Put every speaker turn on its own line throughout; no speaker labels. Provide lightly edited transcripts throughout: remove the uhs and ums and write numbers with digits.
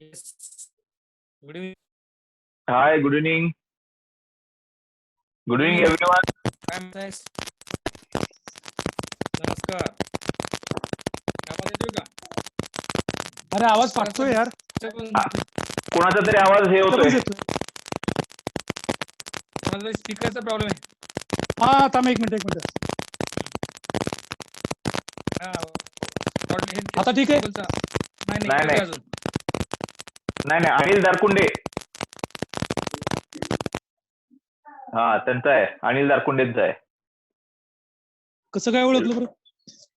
Yes. Good evening.
Hi, good evening. Good evening, everyone.
Thanks. नमस्कार. आवाज येतोय का?
अरे आवाज फाटतोय यार.
कोणाचा तरी आवाज हे होतोय.
माझा स्पीकरचा प्रॉब्लेम आहे.
हा थांब एक मिनिट. आता ठीक आहे.
नाही अनिल दारकुंडे. हा त्यांचा आहे, अनिल दारकुंडेंचा आहे.
कसं काय ओळखलं बरं?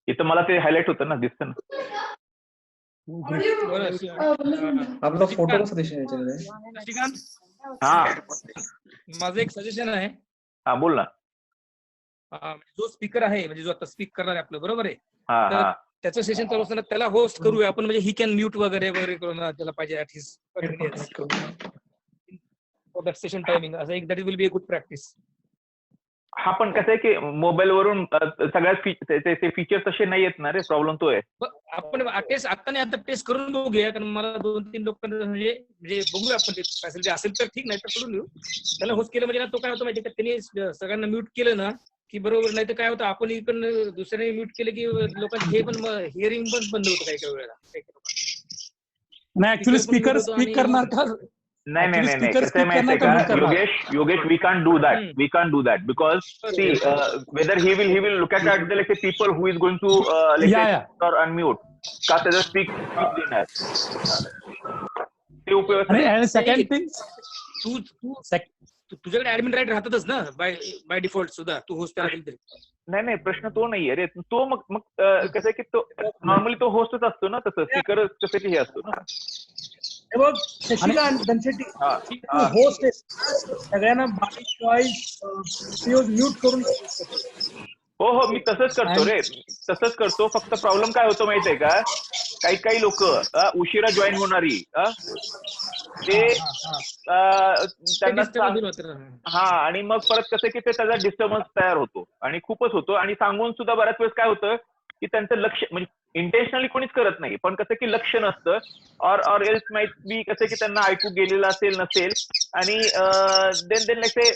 इथं मला ते हायलाइट होतं ना, दिसतं ना.
आपला फोटो कसा दिसेल?
हा
माझं एक सजेशन आहे.
हा बोल ना.
जो स्पीकर आहे, म्हणजे जो आता स्पीक करणार आहे आपलं, बरोबर आहे.
हा
त्याचं सेशन चालू असताना त्याला होस्ट करूया आपण, म्हणजे ही कॅन म्यूट वगैरे करून त्याला पाहिजे ऍट हिज सेशन टायमिंग. असं एक that will be a good practice.
हा पण कसं आहे की मोबाईल वरून सगळ्यात फीचर तसे नाही येत ना रे, प्रॉब्लेम तो आहे.
आपण आता टेस्ट करून बघूया, कारण मला 2-3 लोकांना म्हणजे बघूया आपण, ते फॅसिलिटी असेल तर ठीक, नाही तर करून घेऊ. त्याला होस्ट केलं म्हणजे तो काय होतं माहिती का, त्यांनी सगळ्यांना म्यूट केलं ना की बरोबर, नाही तर काय होतं आपण इकडनं दुसऱ्याने म्यूट केलं की लोकांचे हे पण हिअरिंग पण बंद होतं काही वेळेला.
नाही ऍक्च्युली स्पीकर स्पीक करणार का?
नाही कसं आहे माहितीये का Yogesh, we can't do that because see whether he will look at the people who is going to or unmute का त्याचा स्पीक देणार ते उपयोग.
सेकंड थिंग,
तुझ्याकडे ऍडमिन राईट राहतातच ना बाय डिफॉल्ट सुद्धा, तू होस्ट करायला तरी.
नाही प्रश्न तो नाहीये रे. तो मग कसं आहे की तो नॉर्मली तो होस्टच असतो ना, तसं स्पीकर कसं की हे असतो ना.
शशिकांत धनशेट्टी होस्ट सगळ्यांना बाय चॉईस म्यूट करून.
हो मी तसंच करतो रे, तसंच करतो. फक्त प्रॉब्लेम काय होतो माहितीये का, काही लोक उशिरा जॉईन होणारी ते त्यांना हा, आणि मग परत कसं की ते त्याचा डिस्टर्बन्स तयार होतो आणि खूपच होतो. आणि सांगून सुद्धा बऱ्याच वेळेस काय होतं की त्यांचं लक्ष, म्हणजे इंटेन्शनली कोणीच करत नाही, पण कसं की लक्ष नसतं और एल्स माइट बी कसं की त्यांना ऐकू गेलेलं नसेल आणि देन लाईक ते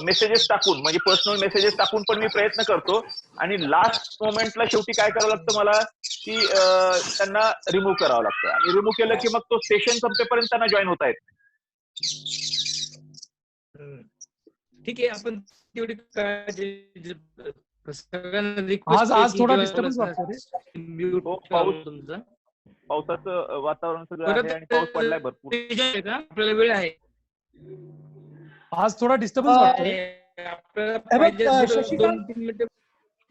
मेसेजेस टाकून, म्हणजे पर्सनल मेसेजेस टाकून पण मी प्रयत्न करतो. आणि लास्ट मोमेंटला शेवटी काय करावं लागतं मला की त्यांना रिमूव्ह करावं लागतं. आणि रिमूव्ह केलं की मग तो सेशन संपेपर्यंत त्यांना जॉईन होता येत.
ठीक आहे, आपण तेवढी
आज थोडा डिस्टर्बन्स
पावसाचं वातावरण सगळं आहे आणि पाऊस पडलाय भरपूर.
आपल्याला वेळ आहे.
आज थोडा डिस्टर्बन्स वाटतोय
आपल्याला 2-3 मिनिटं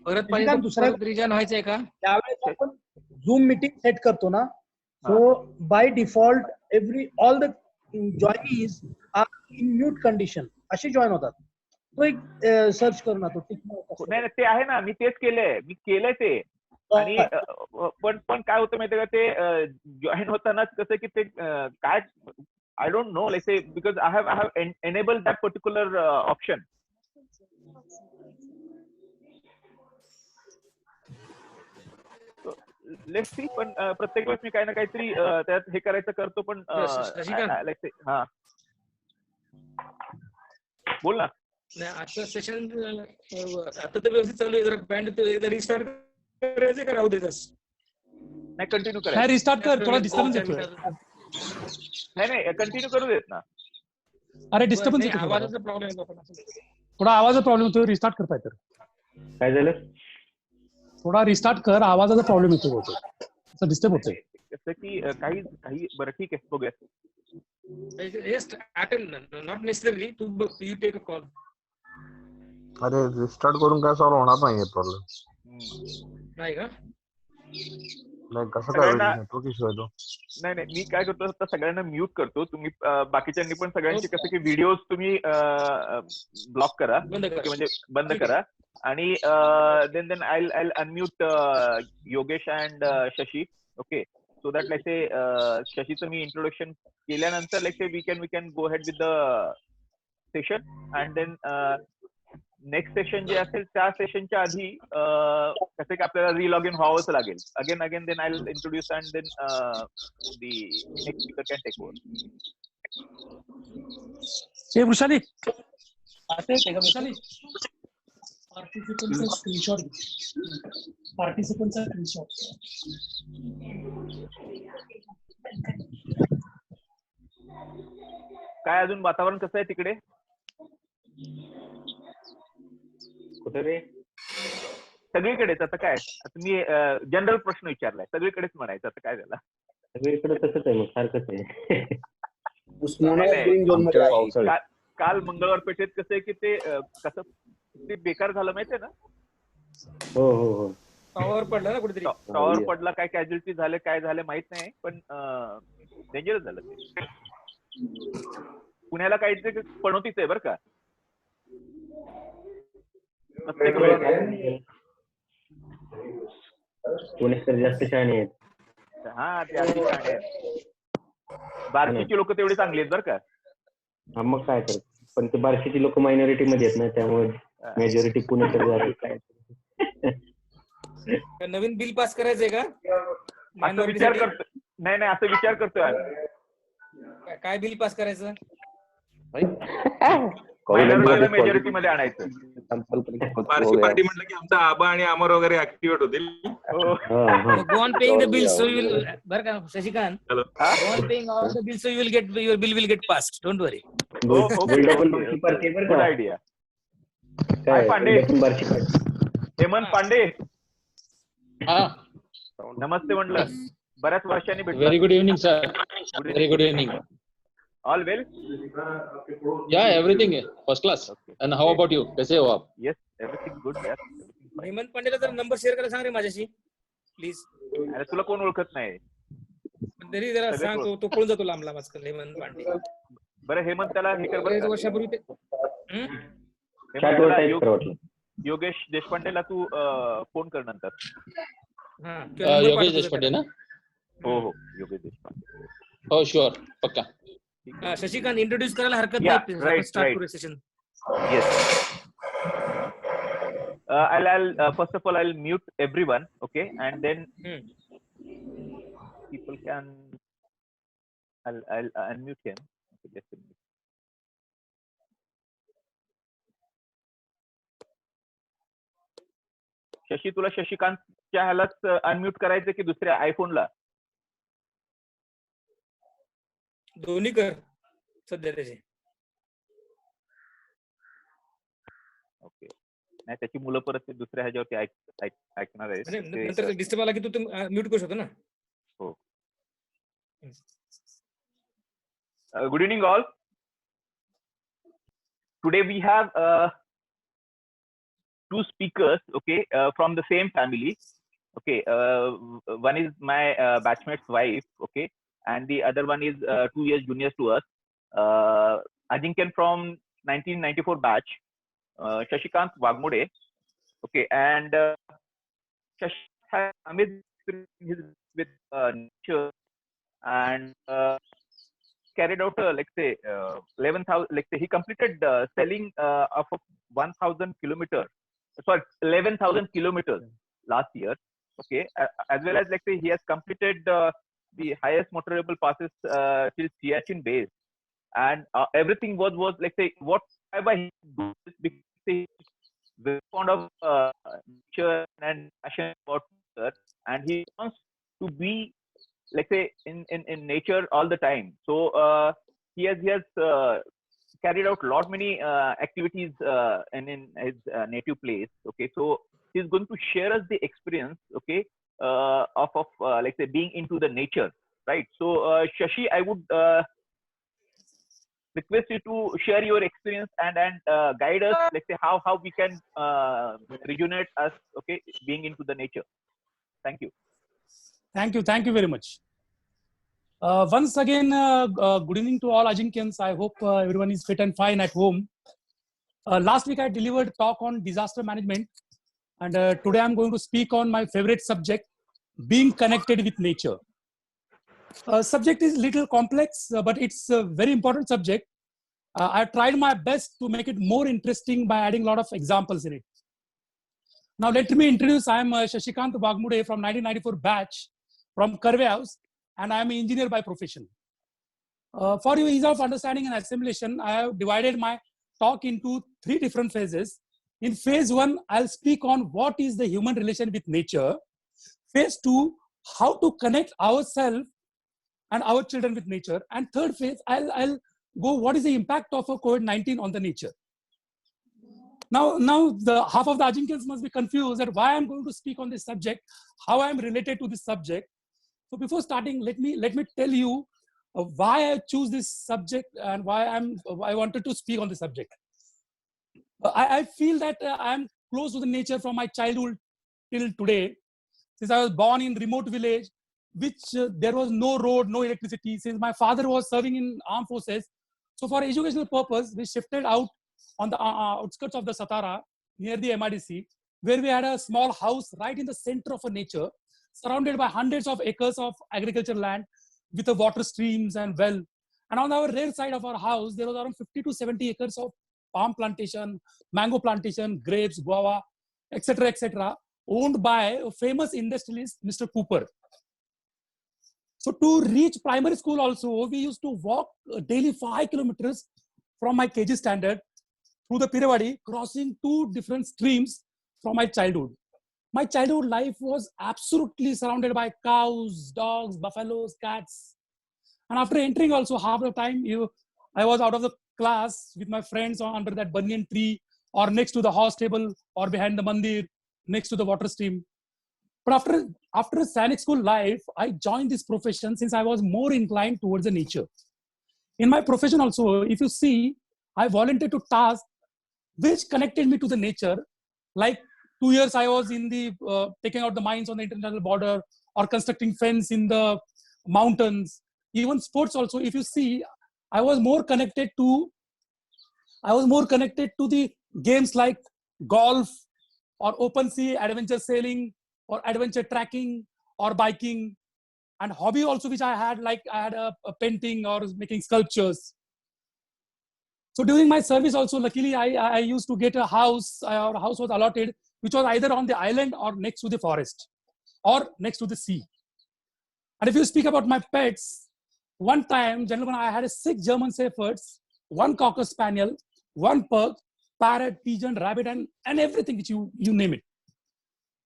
परत
दुसऱ्या
रिजन व्हायचंय का?
त्यावेळेस आपण झूम मीटिंग सेट करतो ना, so by default all the joinees are in mute condition, असे जॉईन होतात. तो एक सर्च करू ना, तो
नाही ते आहे ना, मी तेच केलंय ते. आणि पण काय होतं माहितीये का, ते जॉईन होतानाच कसं की ते काय आय डोंट नो, लाईक से because I have enabled that particular option. Let's see. पण प्रत्येक वेळेस मी काही ना काहीतरी त्यात हे करायचं करतो. पण लाईक से हा बोल ना.
नाही, आजचं सेशन आता तर व्यवस्थित चालू आहे. जरा बँड रिस्टार्ट करायचं का राहू देतच?
नाही कंटिन्यू करायचं.
रिस्टार्ट कर, थोडा डिस्टर्बन्स येतोय.
नाही कंटिन्यू करू देत ना.
अरे डिस्टर्बन्स येतो,
आवाजाचा प्रॉब्लेम आहे.
थोडा आवाजाचा प्रॉब्लेम होतो. रिस्टार्ट कर पाहिजे.
काय झालं?
थोडा रिस्टार्ट कर, आवाजाचा प्रॉब्लेम येतो. असं डिस्टर्ब होतोय.
कसं की काही बरं ठीक आहे, बघूया.
Not necessary you take a call.
अरे रिस्टार्ट करून काय सॉल्व्ह होणार नाहीये प्रॉब्लेम.
नाही का?
नाही कसं काय नेटवर्क इश्यू आहे तो.
नाही मी काय करतो, आता सगळ्यांना म्यूट करतो. तुम्ही बाकीच्यांनी पण सगळ्यांचे कसं की व्हिडिओज तुम्ही ब्लॉक करा, म्हणजे बंद करा. आणि then I unmute Yogesh and Shashi. Okay, so that like say शशीचं मी इंट्रोडक्शन केल्यानंतर like say we can go head with the session. And then next session जे असेल त्या सेशनच्या आधी कसं की आपल्याला रिलॉग इन व्हावंच लागेल. Again then I will introduce and then the next speaker can take over.
Hey Vrushali Vrushali पार्टिसिपंटचा स्क्रीनशॉट
काय अजून वातावरण कसं आहे तिकडे?
कुठे रे?
सगळीकडेच. आता काय, आता मी जनरल प्रश्न विचारलाय, सगळीकडेच म्हणायचं, आता काय झालं?
सगळीकडे तसंच आहे, मग सारखंच आहे.
काल मंगळवार पेठेत कसं आहे की ते कसं ते बेकार झालं माहितीये ना?
हो हो हो.
टॉवर पडला ना कुठेतरी.
टॉवर पडला, काय कॅज्युअलिटी झाले, काय झाले माहित नाही, पण डेंजरस झालं ते. पुण्याला काहीतरी पणोतीच आहे बरं का.
पुणे तर जास्त शहाणे आहेत.
हा, ते अगदी शहाणे आहेत. बार्शीची लोक तेवढी चांगली आहेत बरं का.
हा, मग काय तर. पण ते बार्शीची लोक मायनॉरिटी मध्ये आहेत ना, त्यामुळे मेजॉरिटी पुणे तर काय.
नवीन बिल पास करायचंय का?
असं विचार करतो. नाही, असं विचार करतोय आम्ही.
काय बिल पास करायचं?
मेजॉरिटी मध्ये आणायचं.
बार्शी पार्टी म्हटलं की आमचा आबा आणि अमर वगैरे ऍक्टिव्हेट होतील.
Go on paying the bills, so you will. बरं का Shashikant?
Hello.
Go on paying all the bills, so you will get your bill will get passed. Don't worry.
Good idea. काय पांडे? हेमंत पांडे, नमस्ते म्हटलं. बऱ्याच वर्षांनी भेटलो.
Very good evening, sir. Very good evening.
All well?
Yeah, everything first class. And how about you? कैसे हो आप?
Yes, everything good यार.
हेमंत पांडेला जर नंबर शेअर करायला सांग रे माझ्याशी प्लीज.
अरे तुला कोण ओळखत नाही.
तरी जरा सांग, तो पळून जातो लांब लांब आजकाल हेमंत पांडे.
बरं, हेमंत त्याला हे कर बरं.
वर्षापूर्वी ते
योगेश देशपांडेला तू फोन कर नंतर.
योगेश देशपांडे ना?
हो, योगेश देशपांडे.
हो, शुअर, पक्का.
शशिकांत इंट्रोड्यूस करायला हरकत
Yeah,
नाही.
right.
स्टार्ट करू session.
Yes. I'll first of all I'll mute everyone, okay, and then people can. I'll unmute him. Okay, just a minute. शशी, तुला शशिकांतच्या ह्यालाच अनम्यूट करायचं की दुसऱ्या आयफोनला?
दोन्ही कर सध्या त्याचे.
ओके. नाही, त्याची मुलं परत ते दुसऱ्या ह्याच्यावरती ऐकणार आहेत.
नंतर डिस्टर्ब आला की तू म्यूट करू शकतो ना.
हो. Good evening all. Today we have two speakers, okay, from the same family. Okay, one is my batchmate's wife, okay, and the other one is 2 years junior to us. Ajinkyan from 1994 batch, Shashikant Wagmode, okay, and Shashi has amazing experience with nature and carried out like say 11,000, like say he completed selling of 1,000 kilometers. Sorry, 11,000 kilometers last year. Okay, as well as like say he has completed the highest motorable passes till Siachen base, and everything was like say whatever he does, because he is very fond of nature and passion about nature, and he wants to be like say in nature all the time. So he has carried out lot many activities in his native place. Okay, so he's going to share us the experience, okay, of like say being into the nature, right? So Shashi, I would request you to share your experience and guide us, like say how we can rejuvenate us, okay, being into the nature. Thank you.
Thank you very much. Once again, good evening to all Ajinkyans. I hope everyone is fit and fine at home. Last week I delivered a talk on disaster management, and today I'm going to speak on my favorite subject, being connected with nature. Subject is little complex, but it's a very important subject. I tried my best to make it more interesting by adding a lot of examples in it. Now let me introduce, I am Shashikant Bagmude from 1994 batch from Karve House, and I am an engineer by profession. For your ease of understanding and assimilation, I have divided my talk into 3 different phases. In phase 1, I'll speak on what is the human relation with nature. Phase 2, how to connect ourselves and our children with nature. And third phase, I'll go what is the impact of COVID-19 on the nature. Now the half of the Ajinkans must be confused that why I'm going to speak on this subject, how I'm related to this subject. So before starting, let me tell you why I choose this subject and why I wanted to speak on this subject. I feel that I'm close to the nature from my childhood till today. Since I was born in remote village, which there was no road, no electricity. Since my father was serving in armed forces, so for educational purpose, we shifted out on the outskirts of the Satara near the MIDC, where we had a small house right in the center of a nature, surrounded by hundreds of acres of agricultural land with the water streams and well. And on our rear side of our house, there was around 50 to 70 acres of palm plantation, mango plantation, grapes, guava, etc., owned by a famous industrialist, Mr. Cooper. So to reach primary school also, we used to walk daily 5 kilometers from my KG standard through the Pirewadi, crossing 2 different streams from my childhood. My childhood life was absolutely surrounded by cows, dogs, buffaloes, cats. And after entering also, half the time I was out of the class with my friends under that banyan tree or next to the horse stable or behind the mandir, next to the water stream. But after Sainik school life, I joined this profession since I was more inclined towards the nature. In my profession also, if you see, I volunteered to tasks which connected me to the nature. Like 2 years I was in the taking out the mines on the international border or constructing fence in the mountains. Even sports also, if you see, I was more connected to the games like golf or open sea adventure sailing or adventure trekking or biking, and hobby also which I had, like I had a painting or making sculptures. So during my service also, luckily I used to get a house. Our house was allotted, which was either on the island or next to the forest or next to the sea. And if you speak about my pets, one time, gentlemen, I had 6 German Shepherds, 1 Cocker Spaniel, 1 pug, parrot, pigeon, rabbit, and everything which you name it.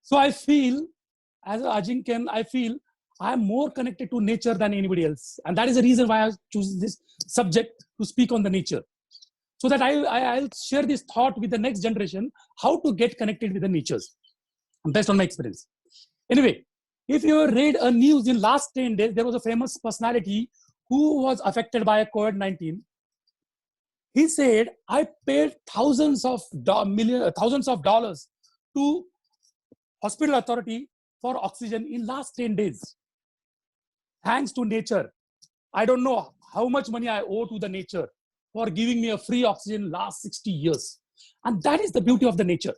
So I feel, as Ajinkan, I feel I am more connected to nature than anybody else. And that is the reason why I choose this subject to speak on the nature. So that I'll share this thought with the next generation, how to get connected with the natures, based on my experience. Anyway, if you read a news in last 10 days, there was a famous personality who was affected by COVID-19. He said, I paid thousands of dollars to hospital authority for oxygen in last 10 days. Thanks to nature. I don't know how much money I owe to the nature for giving me a free oxygen last 60 years. And that is the beauty of the nature.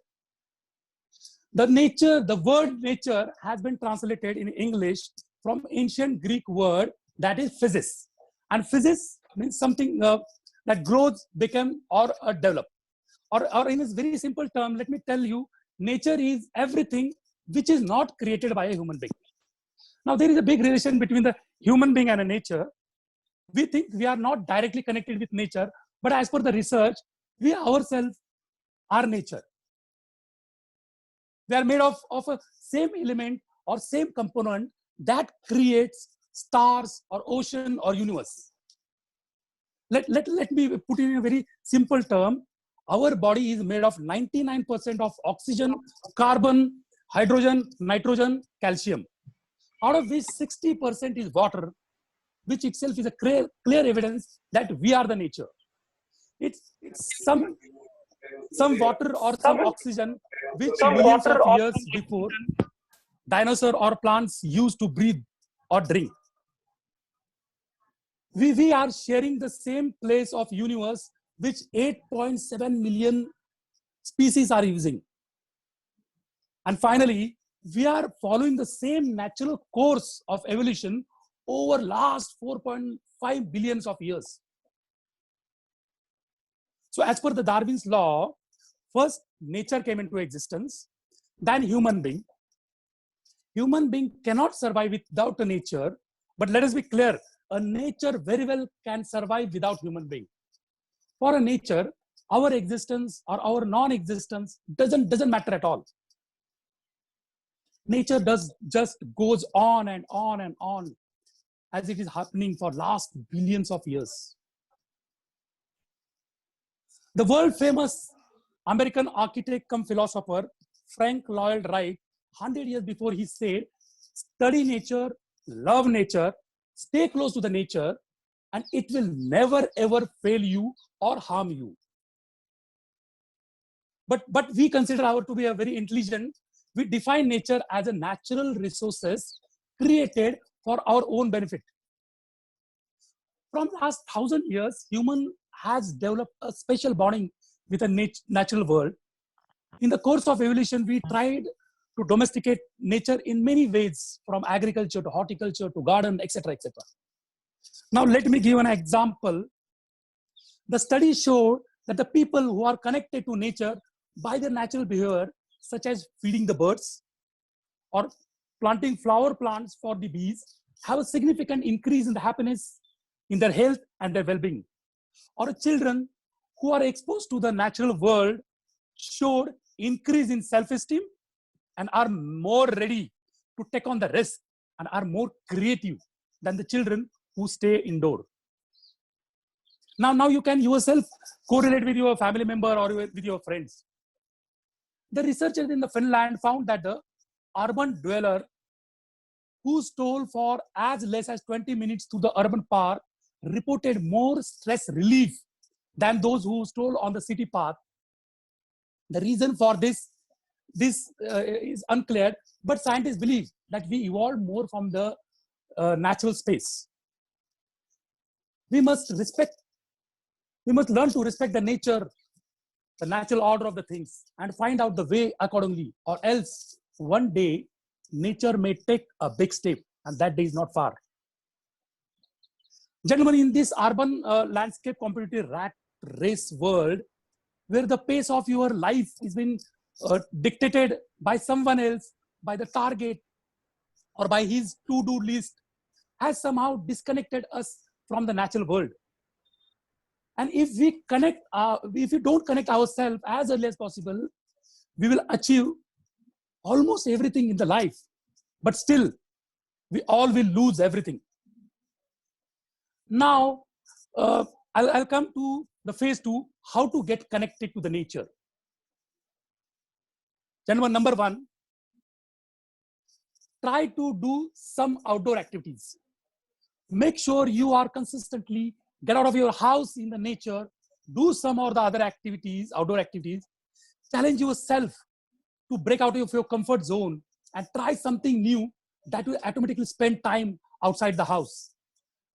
The word nature has been translated in English from ancient Greek word that is physis. And physis means something that grows, become, or develop. Or in a very simple term, let me tell you, nature is everything which is not created by a human being. Now, there is a big relation between the human being and a nature. We think we are not directly connected with nature, but as per the research, we ourselves are nature. We are made of a same element or same component that creates stars or ocean or universe. Let me put it in a very simple term. Our body is made of 99% of oxygen, carbon, hydrogen, nitrogen, calcium. Out of which 60% is water, which itself is a clear evidence that we are the nature. It's some water or some oxygen which millions of years before dinosaur or plants used to breathe or drink. We are sharing the same place of universe which 8.7 million species are using. And finally, we are following the same natural course of evolution over last 4.5 billions of years. So as per the Darwin's law, first nature came into existence, then human being. Human being cannot survive without a nature, but let us be clear, a nature very well can survive without human being. For a nature, our existence or our non-existence doesn't matter at all. Nature just goes on and on and on as it is happening for last billions of years. The world famous American architect come philosopher Frank Lloyd Wright, 100 years before, he said, study nature, love nature, stay close to the nature, and it will never ever fail you or harm you. But we consider our to be a very intelligent. We define nature as a natural resources created for our own benefit. From last 1,000 years, human has developed a special bonding with the natural world. In the course of evolution, we tried to domesticate nature in many ways, from agriculture to horticulture to garden, etc., etc. Now, let me give an example. The study showed that the people who are connected to nature by their natural behavior, such as feeding the birds or planting flower plants for the bees, have a significant increase in the happiness, in their health and their well-being. Or children who are exposed to the natural world showed increase in self-esteem and are more ready to take on the risk and are more creative than the children who stay indoor. Now you can yourself correlate with your family member or with your friends. The researchers in Finland found that the urban dweller who stole for as less as 20 minutes to the urban park reported more stress relief than those who stole on the city path. The reason for this is unclear, but scientists believe that we evolved more from the natural space. We must learn to respect the nature, the natural order of the things, and find out the way accordingly, or else one day nature may take a big step, and that day is not far. Gentlemen, in this urban landscape competitive rat race world, where the pace of your life is being dictated by someone else, by the target, or by his to-do list, has somehow disconnected us from the natural world. And if we don't connect ourselves as early as possible, we will achieve almost everything in the life, but still we all will lose everything. Now, I'll come to the phase 2, how to get connected to the nature. Gentlemen, number 1, try to do some outdoor activities. Make sure you are consistently get out of your house in the nature, do some of the other activities, outdoor activities, challenge yourself to break out of your comfort zone and try something new that will automatically spend time outside the house.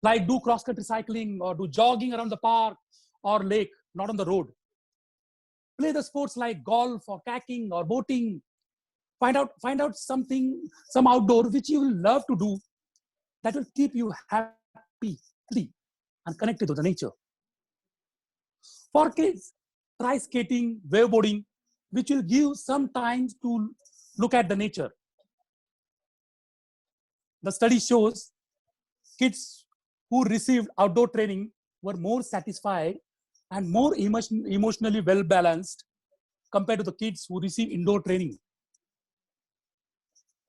Like do cross-country cycling or do jogging around the park or lake, not on the road. Play the sports like golf or kayaking or boating. Find out something, some outdoor which you will love to do that will keep you happy and connected to the nature. For kids, try skating, wakeboarding, which will give some time to look at the nature. The study shows kids who received outdoor training were more satisfied and more emotionally well-balanced compared to the kids who receive indoor training.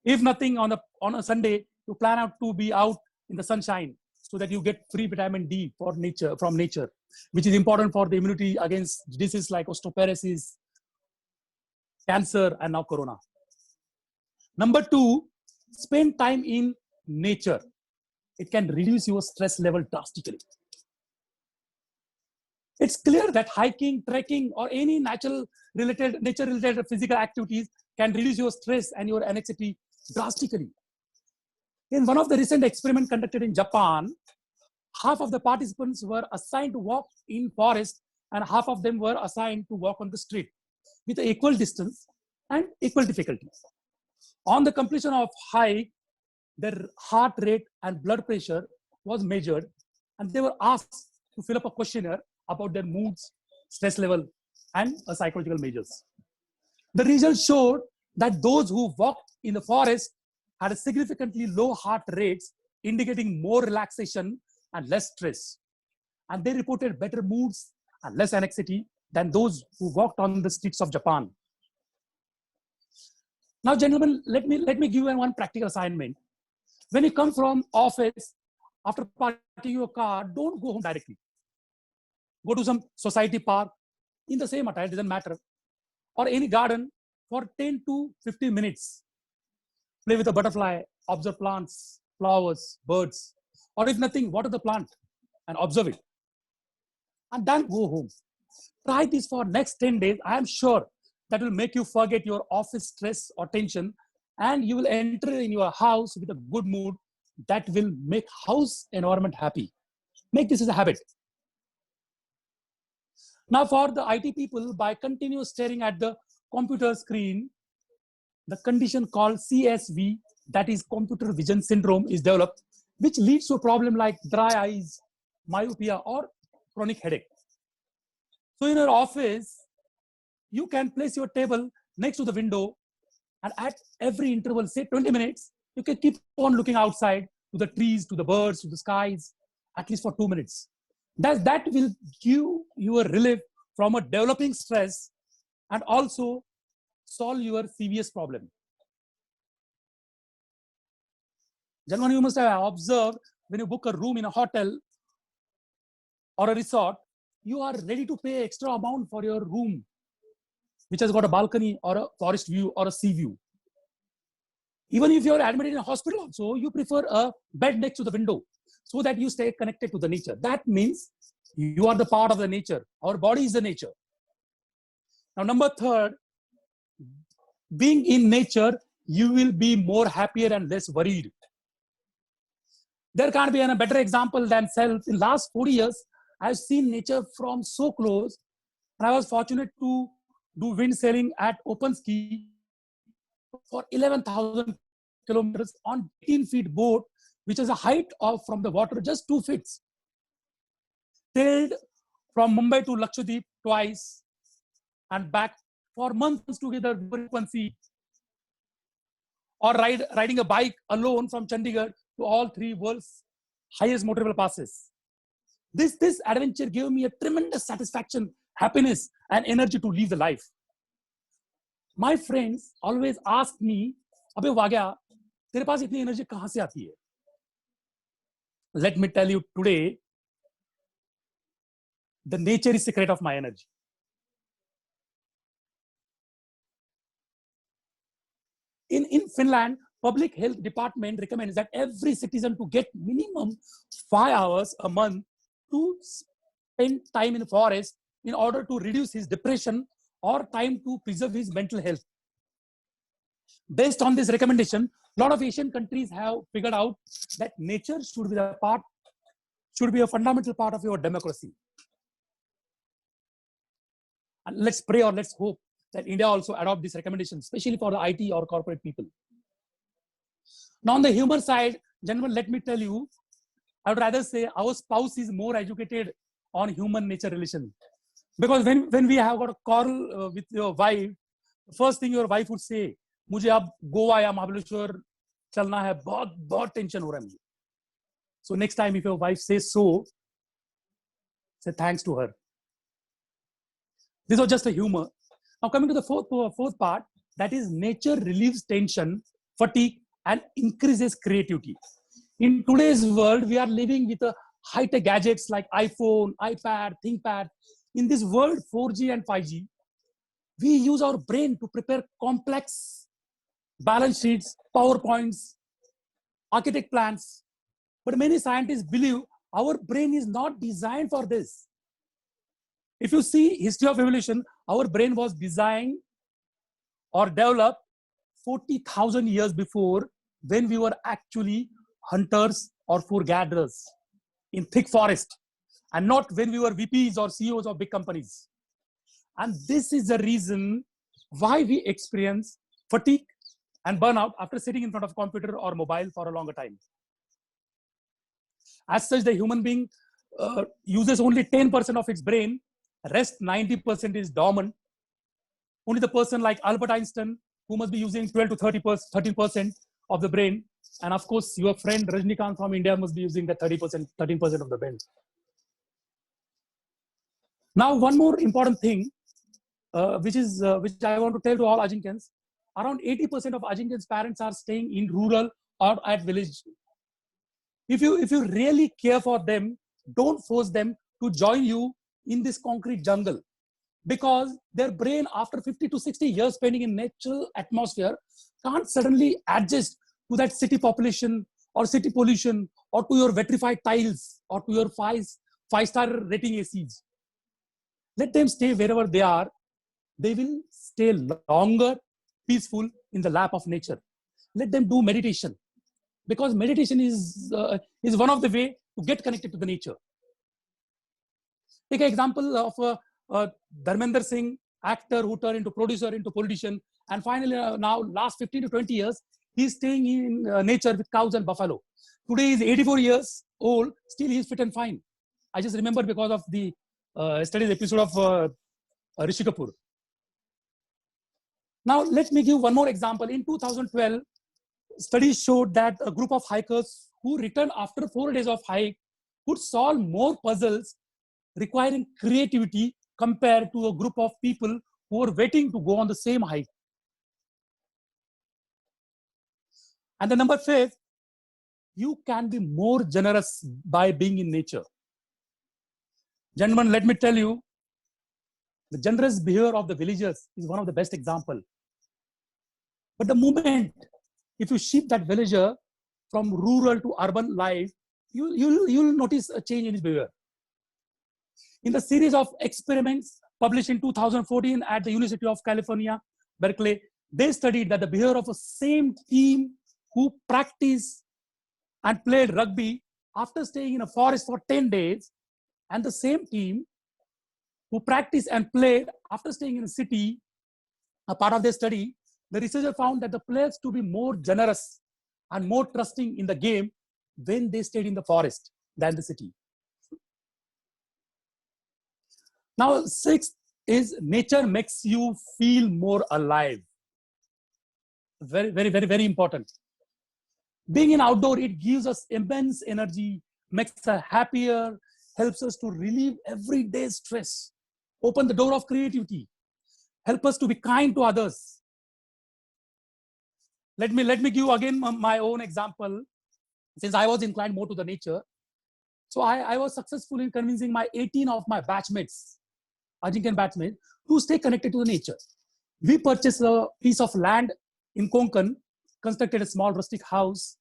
If nothing, on a Sunday, you plan out to be out in the sunshine so that you get free vitamin D from nature, which is important for the immunity against diseases like osteoporosis, cancer, and now corona. Number 2, spend time in nature. It can reduce your stress level drastically. It's clear that hiking, trekking, or any nature-related physical activities can reduce your stress and your anxiety drastically. In one of the recent experiments conducted in Japan, half of the participants were assigned to walk in forest and half of them were assigned to walk on the street with equal distance and equal difficulty. On the completion of hike, their heart rate and blood pressure was measured and they were asked to fill up a questionnaire about their moods, stress level, and psychological measures. The results showed that those who walked in the forest had a significantly low heart rates, indicating more relaxation and less stress. And they reported better moods and less anxiety than those who walked on the streets of Japan. Now, gentlemen, let me give you one practical assignment. When you come from office, after parking your car, don't go home directly. Go to some society park in the same attire, doesn't matter, or any garden for 10 to 15 minutes. Play with a butterfly, observe plants, flowers, birds, or if nothing, water the plant and observe it. And then go home. Try this for next 10 days. I am sure that will make you forget your office stress or tension, and you will enter in your house with a good mood that will make house environment happy. Make this as a habit. Now for the IT people, by continuous staring at the computer screen, the condition called CSV, that is computer vision syndrome, is developed, which leads to a problem like dry eyes, myopia, or chronic headache. So in your office, you can place your table next to the window, and at every interval, say 20 minutes, you can keep on looking outside to the trees, to the birds, to the skies, at least for 2 minutes. That will give you a relief from a developing stress and also solve your CVS problem. Gentlemen, you must have observed when you book a room in a hotel or a resort, you are ready to pay extra amount for your room, which has got a balcony or a forest view or a sea view. Even if you're admitted in a hospital also, you prefer a bed next to the window so that you stay connected to the nature. That means you are the part of the nature. Our body is the nature. Now, number third, being in nature, you will be more happier and less worried. There can't be a better example than self. In last 40 years, I've seen nature from so close, and I was fortunate to do wind sailing at open ski for 11,000 kilometers on 18 feet boat, which is a height of from the water just 2 feet. Sailed from Mumbai to Lakshadweep twice and back for months together over open sea. Or riding a bike alone from Chandigarh to all 3 world's highest motorable passes. This adventure gave me a tremendous satisfaction, happiness, and energy to live the life. My friends always ask me, "Abhi Wagya, तेरे पास इतनी energy कहाँ से आती है?" Let me tell you today, the nature is secret of my energy. In Finland, public health department recommends that every citizen to get minimum 5 hours a month to spend time in the forest in order to reduce his depression or time to preserve his mental health. Based on this recommendation, a lot of Asian countries have figured out that nature should be a fundamental part of your democracy. And let's pray or let's hope that India also adopt this recommendation, especially for the IT or corporate people. Now, on the human side, gentlemen, let me tell you, I would rather say our spouse is more educated on human nature relation. Because when we have got a quarrel with your wife, the first thing your wife would say, "मुझे अब गोवा या महाबलेश्वर चलना है, बहुत tension हो रहा है मुझे." So next time if your wife says so, say thanks to her. This was just a humor. Now coming to the fourth part, that is nature relieves tension, fatigue, and increases creativity. In today's world, we are living with high-tech gadgets like iPhone, iPad, ThinkPad. In this world, 4G and 5G, we use our brain to prepare complex balance sheets, PowerPoints, architect plans. But many scientists believe our brain is not designed for this. If you see history of evolution, our brain was designed or developed 40,000 years before, when we were actually hunters or foregatherers in thick forest, and not when we were VPs or CEOs of big companies. And this is the reason why we experience fatigue and burnout after sitting in front of a computer or mobile for a longer time. As such, the human being uses only 10% of its brain Rest 90% is dormant. Only the person like Albert Einstein, who must be using 12 to 13% of the brain. And of course, your friend Rajnikant from India must be using that 13% of the brain. Now, one more important thing, which I want to tell to all Ajinkans, around 80% of Ajinkans' parents are staying in rural or at village. If you really care for them, don't force them to join you in this concrete jungle, because their brain, after 50 to 60 years spending in natural atmosphere, can't suddenly adjust to that city population or city pollution or to your vitrified tiles or to your five-star rating ACs. Let them stay wherever they are. They will stay longer, peaceful in the lap of nature. Let them do meditation, because meditation is one of the way to get connected to the nature. Take an example of Dharmender Singh, actor who turned into producer, into politician, and finally now last 15 to 20 years, he's staying in nature with cows and buffalo. Today he's 84 years old, still he's fit and fine. I just remember because of the yesterday's episode of Rishi Kapoor. Now let me give one more example. In 2012, studies showed that a group of hikers who returned after 4 days of hike could solve more puzzles requiring creativity compared to a group of people who were waiting to go on the same hike. And the number 5, you can be more generous by being in nature. Gentlemen, let me tell you, the generous behavior of the villagers is one of the best examples. But the moment, if you shift that villager from rural to urban life, you'll notice a change in his behavior. In the series of experiments published in 2014 at the University of California, Berkeley, they studied that the behavior of a same team who practiced and played rugby after staying in a forest for 10 days, and the same team who practiced and played after staying in a city, a part of their study, the researcher found that the players to be more generous and more trusting in the game when they stayed in the forest than the city. Now, 6th is nature makes you feel more alive. Very, very, very, very important. Being in outdoor, it gives us immense energy, makes us happier, helps us to relieve everyday stress, open the door of creativity, help us to be kind to others. Let me give again my own example, since I was inclined more to the nature. So I was successful in convincing my 18 of my batchmates, Ajinkan batchmates, to stay connected to the nature. We purchased a piece of land in Konkan, constructed a small rustic house,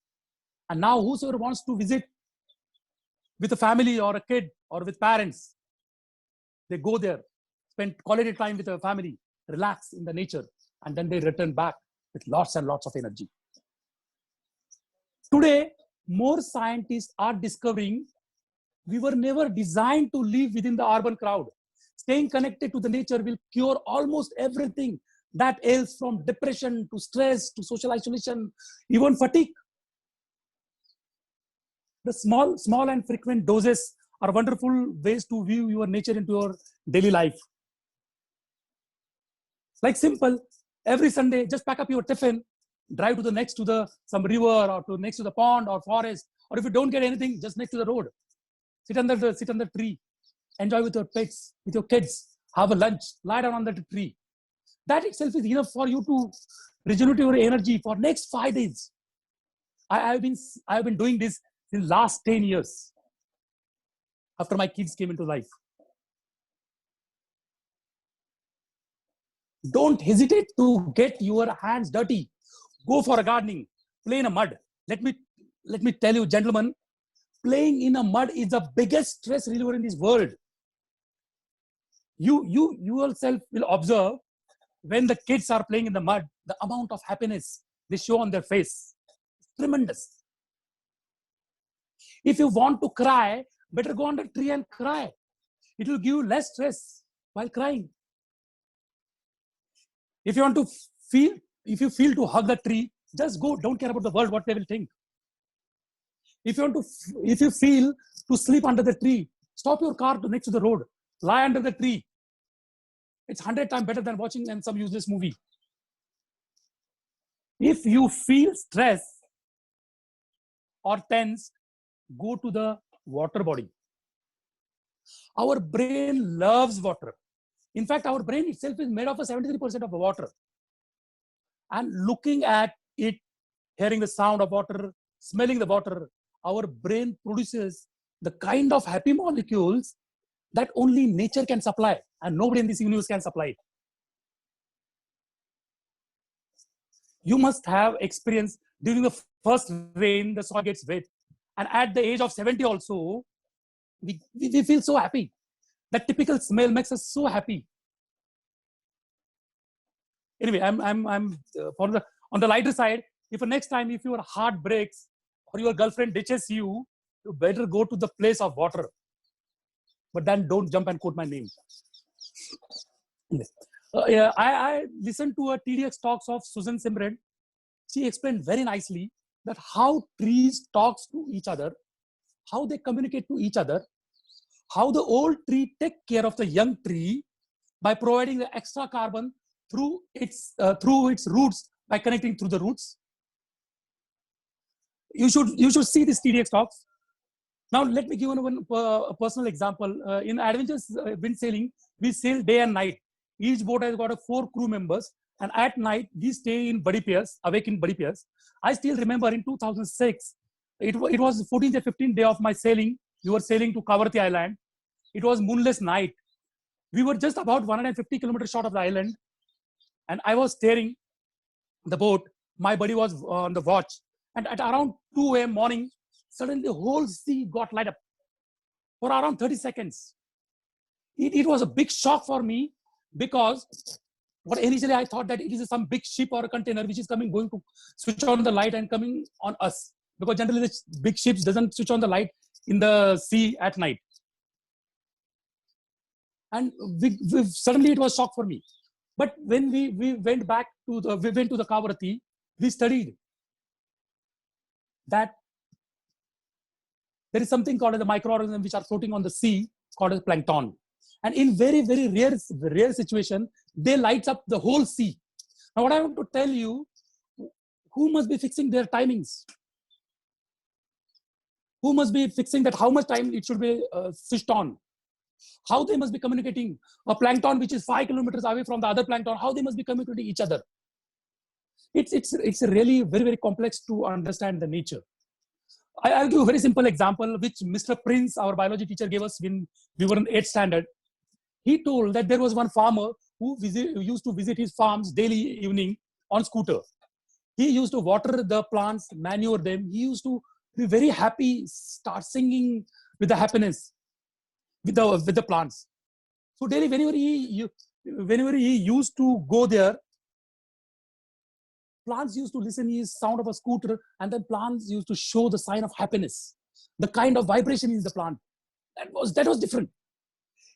and now whosoever wants to visit with a family or a kid or with parents, they go there, spend quality time with their family, relax in the nature, and then they return back with lots and lots of energy. Today, more scientists are discovering we were never designed to live within the urban crowd. Staying connected to the nature will cure almost everything that ails, from depression to stress to social isolation, even fatigue. The small and frequent doses are wonderful ways to view your nature into your daily life. Like simple, every Sunday, just pack up your tiffin, drive to the next to some river or to next to the pond or forest, or if you don't get anything, just next to the road. Sit under the tree, enjoy with your pets, with your kids, have a lunch, lie down under the tree. That itself is enough for you to regenerate your energy for next 5 days. I have been doing this in the last 10 years after my kids came into life. Don't hesitate to get your hands dirty. Go for a gardening, play in a mud. Let me tell you, gentlemen, playing in a mud is the biggest stress reliever in this world. You yourself will observe when the kids are playing in the mud, the amount of happiness they show on their face. It's tremendous. If you want to cry, better go under a tree and cry. It will give you less stress while crying. If you feel to hug the tree, just go. Don't care about the world, what they will think. If you feel to sleep under the tree, stop your car next to the road, lie under the tree, It's 100 times better than watching some useless movie. If you feel stress or tense, go to the water body. Our brain loves water. In fact, our brain itself is made of 73% of water. And looking at it, hearing the sound of water, smelling the water, our brain produces the kind of happy molecules that only nature can supply, and nobody in this universe can supply it. You must have experience during the first rain, the soil gets wet. And at the age of 70 also, we feel so happy. That typical smell makes us so happy. Anyway, I'm on the lighter side. If next time, if your heart breaks or your girlfriend ditches you, you better go to the place of water. But then don't jump and quote my name. I listened to a TEDx talks of Susan Simran. She explained very nicely that how trees talks to each other, how they communicate to each other, how the old tree take care of the young tree by providing the extra carbon through its roots, by connecting through the roots. You should see these TEDx talks. Now let me give one personal example. In adventures wind sailing, we sail day and night. Each boat has got 4 crew members, and at night we stay in buddy pairs, awake in buddy pairs. I still remember in 2006, it was the 14th or 15th day of my sailing. We were sailing to Kavaratti Island. It was moonless night. We were just about 150 kilometers short of the island, and I was steering the boat. My buddy was on the watch, and at around 2 a.m. morning, suddenly the whole sea got light up for around 30 seconds. It was a big shock for me, because what initially I thought that it is some big ship or a container which is going to switch on the light and coming on us, because generally the big ships doesn't switch on the light in the sea at night. And suddenly it was shock for me. But when we went back to the Kavaratti, we studied that there is something called as the microorganisms which are floating on the sea, called as plankton. And in very, very rare situation, they light up the whole sea. Now, what I want to tell you, who must be fixing their timings? Who must be fixing that how much time it should be switched on? How they must be communicating? A plankton which is 5 kilometers away from the other plankton, how they must be communicating each other? It's really very, very complex to understand the nature. I'll give a very simple example, which Mr. Prince, our biology teacher, gave us when we were in 8th standard. He told that there was one farmer who used to visit his farms daily evening on scooter. He used to water the plants, manure them. He used to be very happy, start singing with the happiness with the plants. So daily, whenever he used to go there, plants used to listen to the sound of a scooter, and then plants used to show the sign of happiness, the kind of vibration in the plant. That was different.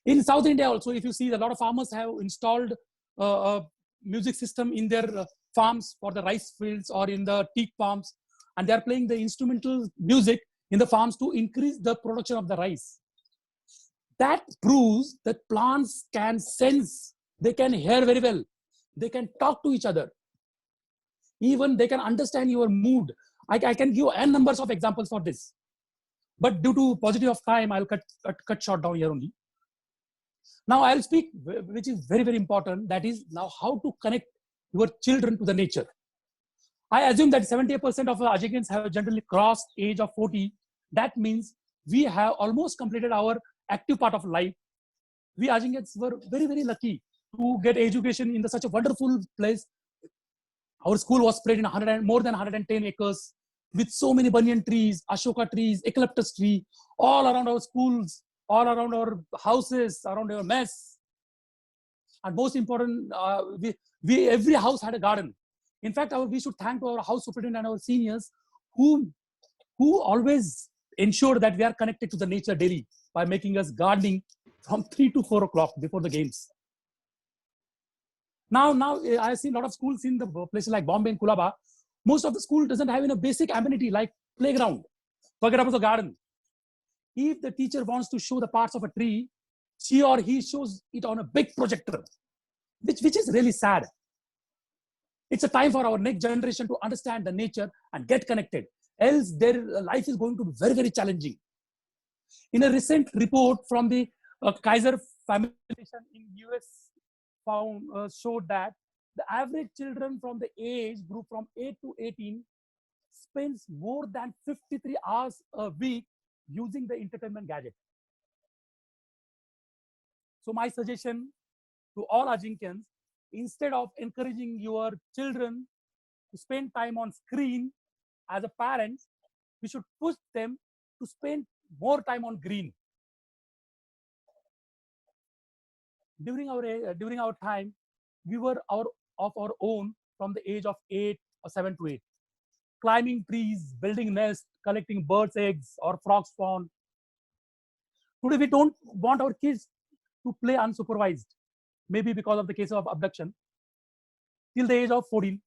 In South India also, if you see, a lot of farmers have installed a music system in their farms for the rice fields or in the teak farms, and they are playing the instrumental music in the farms to increase the production of the rice. That proves that plants can sense, they can hear very well, they can talk to each other. Even they can understand your mood. I can give n numbers of examples for this. But due to paucity of time, I'll cut short down here only. Now I'll speak, which is very, very important. That is now how to connect your children to the nature. I assume that 70% of Ajinkans have generally crossed age of 40. That means we have almost completed our active part of life. We Ajinkans were very, very lucky to get education in such a wonderful place. Our school was spread in more than 110 acres with so many banyan trees, ashoka trees, eucalyptus tree, all around our schools, all around our houses, around our mess. And most important, every house had a garden. In fact, we should thank our house superintendent and our seniors who always ensure that we are connected to the nature daily by making us gardening from 3 to 4 o'clock before the games. Now I see a lot of schools in the places like Bombay and Colaba. Most of the school doesn't have a basic amenity like playground. Forget about the garden. If the teacher wants to show the parts of a tree, she or he shows it on a big projector. which is really sad. It's a time for our next generation to understand the nature and get connected. Else their life is going to be very, very challenging. In a recent report from the Kaiser Family Foundation in US showed that the average children from the age group from 8 to 18 spends more than 53 hours a week using the entertainment gadget. So my suggestion to all Ajinkans, instead of encouraging your children to spend time on screen, as a parent, we should push them to spend more time on green. During our time, we were of our own from the age of 8 or 7 to 8, climbing trees, building nests, collecting birds' eggs or frog spawn. Today, we don't want our kids to play unsupervised, maybe because of the case of abduction, till the age of 14.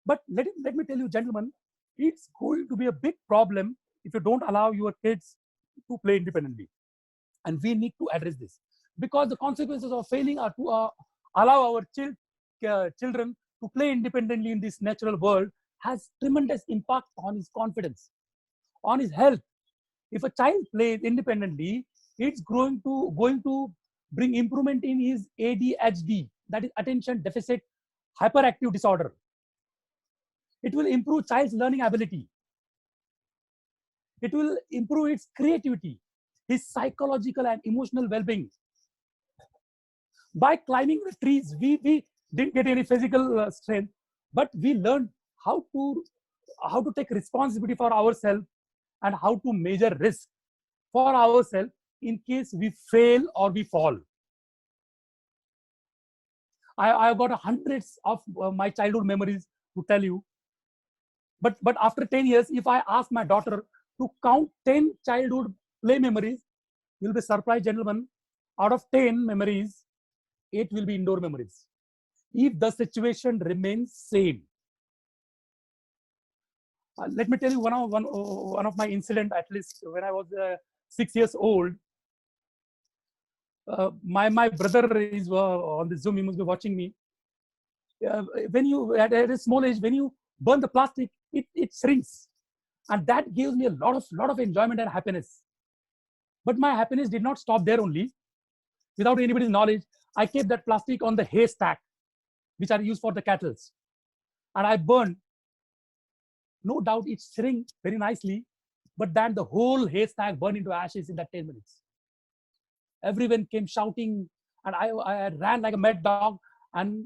But let me tell you, gentlemen, it's going to be a big problem if you don't allow your kids to play independently. And we need to address this, because the consequences of failing are to allow our children to play independently in this natural world has tremendous impact on his confidence, on his health. If a child plays independently, it's going to bring improvement in his ADHD, that is attention deficit hyperactive disorder. It will improve child's learning ability. It will improve its creativity, his psychological and emotional well-being. By climbing the trees, we didn't get any physical strength, but we learned how to take responsibility for ourselves and how to measure risk for ourselves in case we fail or we fall. I've got hundreds of my childhood memories to tell you, but after 10 years, if I ask my daughter to count 10 childhood play memories, you'll be surprised, gentlemen. Out of 10 memories, 8 will be indoor memories, if the situation remains same. Let me tell you one of my incident, at least when I was 6 years old. My brother is on the Zoom, he must be watching me. When you, at a small age, when you burn the plastic, it shrinks. And that gives me a lot of enjoyment and happiness. But my happiness did not stop there only. Without anybody's knowledge, I kept that plastic on the haystack, which are used for the cattle. And I burned. No doubt it shrank very nicely, but then the whole haystack burned into ashes in that 10 minutes. Everyone came shouting, and I ran like a mad dog and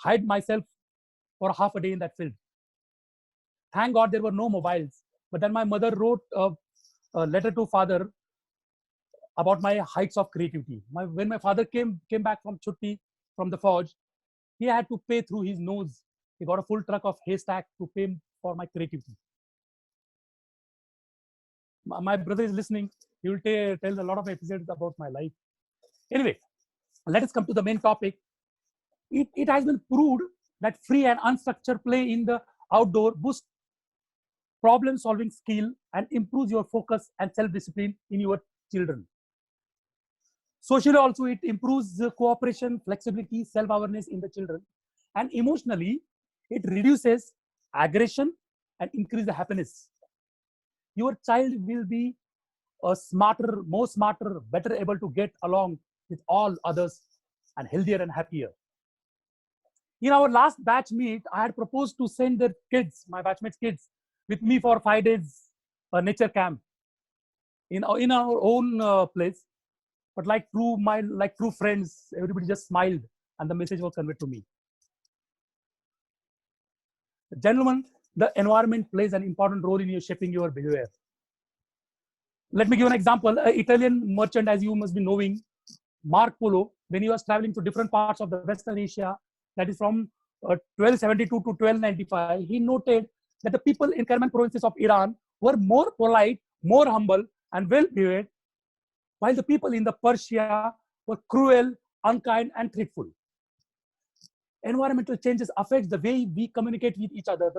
hid myself for half a day in that field. Thank God there were no mobiles. But then my mother wrote a letter to father about my heights of creativity. When my father came back from Chutti, from the forge, he had to pay through his nose. He got a full truck of haystack to pay for my creativity. My brother is listening. He will tell a lot of episodes about my life. Anyway, let us come to the main topic. It has been proved that free and unstructured play in the outdoor boosts problem-solving skill and improves your focus and self-discipline in your children. Socially also, it improves the cooperation, flexibility, self-awareness in the children. And emotionally, it reduces aggression and increases the happiness. Your child will be a smarter, more smarter, better able to get along with all others and healthier and happier. In our last batch meet, I had proposed to send the kids, my batchmates' kids, with me for 5 days nature camp in our own place. But like true friends, everybody just smiled and the message was conveyed to me. Gentlemen, the environment plays an important role in shaping your behavior. Let me give an example. An Italian merchant, as you must be knowing, Marco Polo, when he was traveling to different parts of the Western Asia, that is from 1272 to 1295, he noted that the people in Kerman provinces of Iran were more polite, more humble, and well-behaved, while the people in the Persia were cruel, unkind, and threatful. Environmental changes affect the way we communicate with each other.